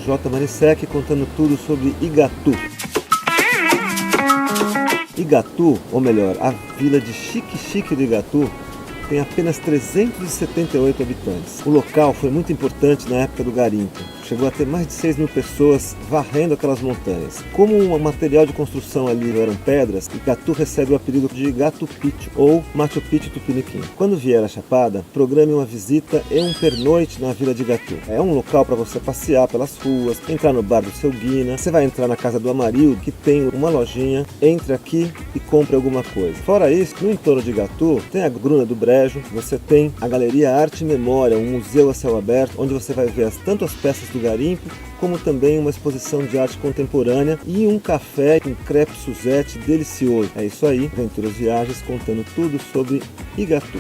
J. Manisek contando tudo sobre Igatu. Igatu, ou melhor, a vila de Xique-Xique do Igatu, tem apenas 378 habitantes. O local foi muito importante na época do garimpo. Chegou a ter mais de 6 mil pessoas varrendo aquelas montanhas. Como o material de construção ali eram pedras, Igatu recebe o apelido de Igatu Picchu, ou Machu Picchu Tupiniquim. Quando vier a Chapada, programe uma visita e um pernoite na vila de Igatu. É um local para você passear pelas ruas, entrar no bar do seu Guina. Você vai entrar na casa do Amarildo, que tem uma lojinha. Entre aqui e compre alguma coisa. Fora isso, no entorno de Igatu, tem a Gruna do Brejo, você tem a Galeria Arte e Memória, um museu a céu aberto, onde você vai ver tanto as peças do garimpo, como também uma exposição de arte contemporânea e um café com crepe Suzette delicioso. É isso aí, Aventuras Viagens contando tudo sobre Igatu.